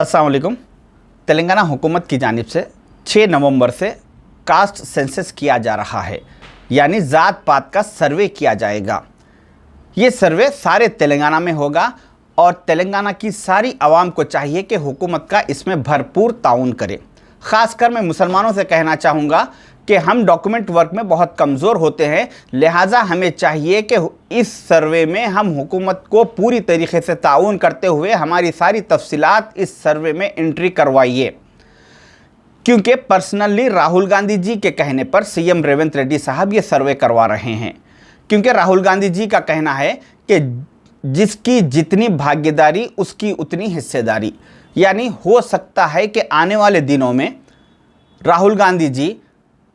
अस्सलाम वालेकुम। तेलंगाना हुकूमत की जानिब से 6 नवंबर से कास्ट सेंसस किया जा रहा है, यानी ज़ात पात का सर्वे किया जाएगा। ये सर्वे सारे तेलंगाना में होगा और तेलंगाना की सारी आवाम को चाहिए कि हुकूमत का इसमें भरपूर ताउन करे। ख़ासकर मैं मुसलमानों से कहना चाहूँगा कि हम डॉक्यूमेंट वर्क में बहुत कमज़ोर होते हैं, लिहाजा हमें चाहिए कि इस सर्वे में हम हुकूमत को पूरी तरीके से ताउन करते हुए हमारी सारी तफसीलात इस सर्वे में एंट्री करवाइए। क्योंकि पर्सनली राहुल गांधी जी के कहने पर सीएम रेवंत रेड्डी साहब ये सर्वे करवा रहे हैं। क्योंकि राहुल गांधी जी का कहना है कि जिसकी जितनी भागीदारी उसकी उतनी हिस्सेदारी, यानी हो सकता है कि आने वाले दिनों में राहुल गांधी जी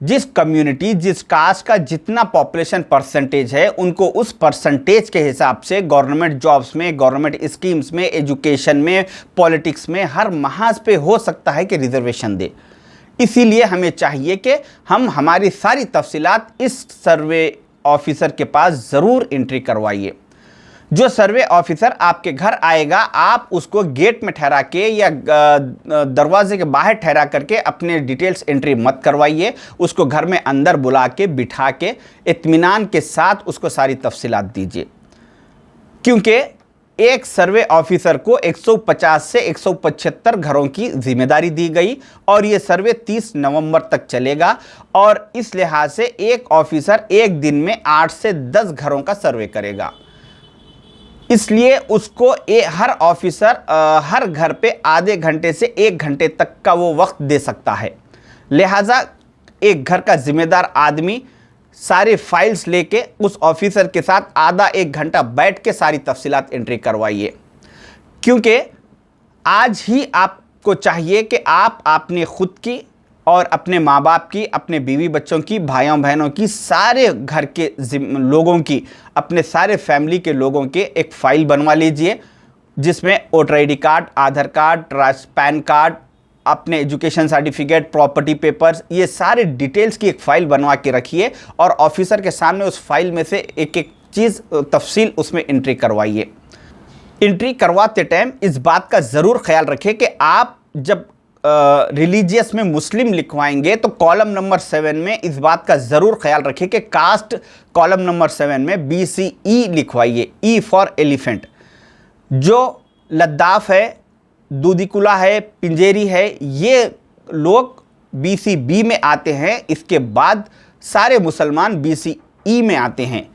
जिस कम्युनिटी जिस कास्ट का जितना पॉपुलेशन परसेंटेज है उनको उस परसेंटेज के हिसाब से गवर्नमेंट जॉब्स में, गवर्नमेंट स्कीम्स में, एजुकेशन में, पॉलिटिक्स में हर महाज पे हो सकता है कि रिजर्वेशन दे। इसीलिए हमें चाहिए कि हम हमारी सारी तफसीलात इस सर्वे ऑफिसर के पास ज़रूर एंट्री करवाइए। जो सर्वे ऑफिसर आपके घर आएगा, आप उसको गेट में ठहरा के या दरवाजे के बाहर ठहरा करके अपने डिटेल्स एंट्री मत करवाइए। उसको घर में अंदर बुला के बिठा के इत्मीनान के साथ उसको सारी तफसीलात दीजिए। क्योंकि एक सर्वे ऑफिसर को 150 से 175 घरों की जिम्मेदारी दी गई और ये सर्वे 30 नवंबर तक चलेगा और इस लिहाज से एक ऑफिसर एक दिन में 8 से 10 घरों का सर्वे करेगा। इसलिए उसको हर ऑफिसर हर घर पे आधे घंटे से 1 घंटे तक का वो वक्त दे सकता है। लिहाजा एक घर का जिम्मेदार आदमी सारे फाइल्स लेके उस ऑफिसर के साथ आधा 1 घंटा बैठ के सारी तफसीलात एंट्री करवाइए। क्योंकि आज ही आपको चाहिए कि आप अपने खुद की और अपने माँ बाप की, अपने बीवी बच्चों की, भाइयों बहनों की, सारे घर के लोगों की, अपने सारे फैमिली के लोगों के एक फ़ाइल बनवा लीजिए जिसमें वोटर ID कार्ड, आधार कार्ड, पैन कार्ड, अपने एजुकेशन सर्टिफिकेट, प्रॉपर्टी पेपर्स, ये सारे डिटेल्स की एक फ़ाइल बनवा के रखिए और ऑफिसर के सामने उस फाइल में से एक एक चीज़ तफसील उसमें एंट्री करवाइए। एंट्री करवाते टाइम इस बात का ज़रूर ख्याल रखें कि आप जब रिलीजियस में मुस्लिम लिखवाएंगे तो कॉलम नंबर 7 में इस बात का ज़रूर ख्याल रखें कि कास्ट कॉलम नंबर 7 में BCE लिखवाइए, E फॉर एलिफेंट। जो लद्दाफ है, दूधीकुला है, पिंजेरी है, ये लोग BCB में आते हैं। इसके बाद सारे मुसलमान BCE में आते हैं।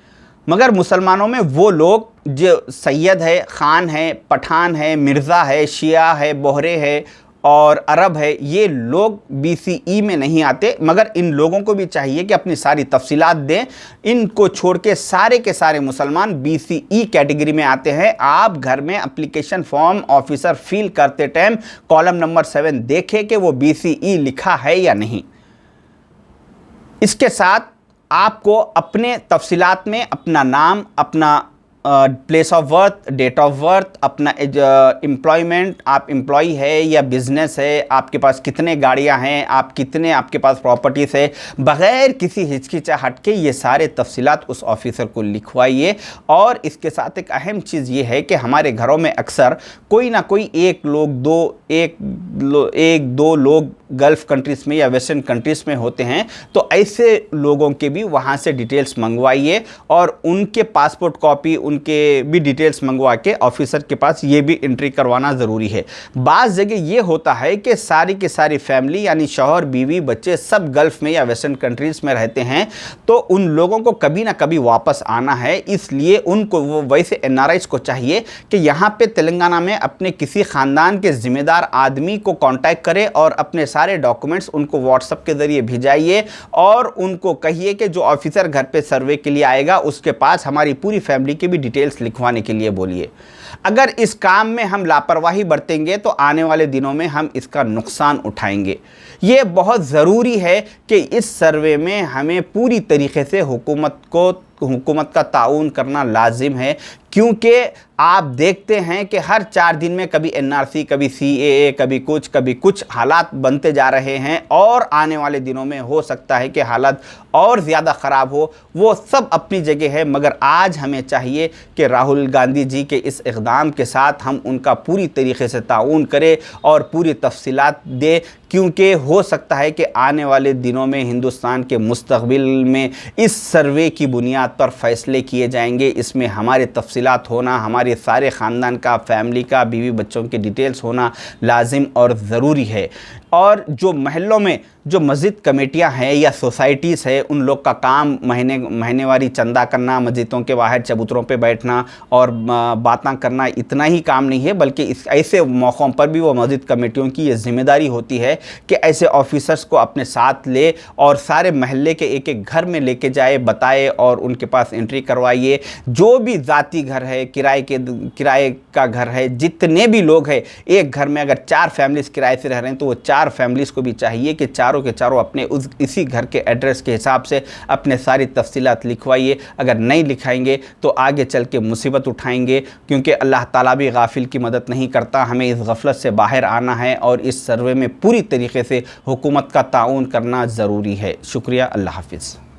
मगर मुसलमानों में वो लोग जो सैयद है, ख़ान है, पठान है, मिर्ज़ा है, शिया है, बोहरे है और अरब है, ये लोग BCE में नहीं आते। मगर इन लोगों को भी चाहिए कि अपनी सारी तफसीलात दें। इनको छोड़ के सारे मुसलमान BCE कैटेगरी में आते हैं। आप घर में एप्लीकेशन फॉर्म ऑफिसर फिल करते टाइम कॉलम नंबर 7 देखें कि वो BCE लिखा है या नहीं। इसके साथ आपको अपने तफसीलात में अपना नाम, अपना place of birth, date of birth, अपना एम्प्लॉयमेंट, आप एम्प्लॉई है या बिजनेस है, आपके पास कितने गाड़ियां हैं, आपके पास प्रॉपर्टीज़ है, बग़ैर किसी हिचकिचाहट के ये सारे तफसीलात उस ऑफिसर को लिखवाइए। और इसके साथ एक अहम चीज़ ये है कि हमारे घरों में अक्सर कोई ना कोई एक दो लोग गल्फ़ कंट्रीज़ में या वेस्टर्न कंट्रीज़ में होते हैं, तो ऐसे लोगों के भी वहाँ से डिटेल्स मंगवाइए और उनके पासपोर्ट कॉपी, उनके भी डिटेल्स मंगवा के ऑफिसर के पास ये भी एंट्री करवाना ज़रूरी है। बाज़ जगह ये होता है कि सारी की सारी फैमिली यानी शौहर, बीवी, बच्चे सब गल्फ़ में या वेस्टर्न कंट्रीज़ में रहते हैं, तो उन लोगों को कभी ना कभी वापस आना है। इसलिए उनको वो वैसे NRIs को चाहिए कि यहाँ पे तेलंगाना में अपने किसी ख़ानदान के ज़िम्मेदार आदमी को कॉन्टैक्ट करें और अपने सारे डॉक्यूमेंट्स उनको व्हाट्सएप के ज़रिए भेजाइए और उनको कहिए कि जो ऑफिसर घर पे सर्वे के लिए आएगा उसके पास हमारी पूरी फैमिली की भी डिटेल्स लिखवाने के लिए बोलिए। अगर इस काम में हम लापरवाही बरतेंगे तो आने वाले दिनों में हम इसका नुकसान उठाएंगे। ये बहुत ज़रूरी है कि इस सर्वे में हमें पूरी तरीके से हुकूमत का ताउन करना लाजिम है। क्योंकि आप देखते हैं कि हर 4 दिन में कभी एनआरसी, कभी सीएए, कभी कुछ हालात बनते जा रहे हैं और आने वाले दिनों में हो सकता है कि हालात और ज़्यादा ख़राब हो। वो सब अपनी जगह है, मगर आज हमें चाहिए कि राहुल गांधी जी के इस इक़दाम के साथ हम उनका पूरी तरीके से ताउन करें और पूरी तफसीलात दें, क्योंकि हो सकता है कि आने वाले दिनों में हिंदुस्तान के मुस्तक़बिल में इस सर्वे की बुनियाद पर फ़ैसले किए जाएंगे। इसमें हमारे तफसीलात होना, हमारे सारे ख़ानदान का, फैमिली का, बीवी बच्चों के डिटेल्स होना लाजिम और ज़रूरी है। और जो महल्लों में जो मस्जिद कमेटियां हैं या सोसाइटीज़ है, उन लोग का काम महीनेवारी चंदा करना, मस्जिदों के बाहर चबूतरों पे बैठना और बातें करना इतना ही काम नहीं है, बल्कि इस ऐसे मौक़ों पर भी वो मस्जिद कमेटियों की ये ज़िम्मेदारी होती है कि ऐसे ऑफिसर्स को अपने साथ ले और सारे महल्ले के एक एक घर में लेके जाए, बताए और उनके पास एंट्री करवाइए। जो भी ज़ाती घर है, किराए का घर है, जितने भी लोग हैं, एक घर में अगर 4 फैमिलीज़ किराए से रह रहे हैं तो वो 4 फैमिलीज़ को भी चाहिए कि चारों के चारों अपने इसी घर के एड्रेस के हिसाब से अपने सारी तफसीलात लिखवाइए। अगर नहीं लिखाएंगे तो आगे चल के मुसीबत उठाएंगे, क्योंकि अल्लाह ताला भी गाफिल की मदद नहीं करता। हमें इस गफलत से बाहर आना है और इस सर्वे में पूरी तरीके से हुकूमत का ताउन करना ज़रूरी है। शुक्रिया, अल्लाह हाफिज़।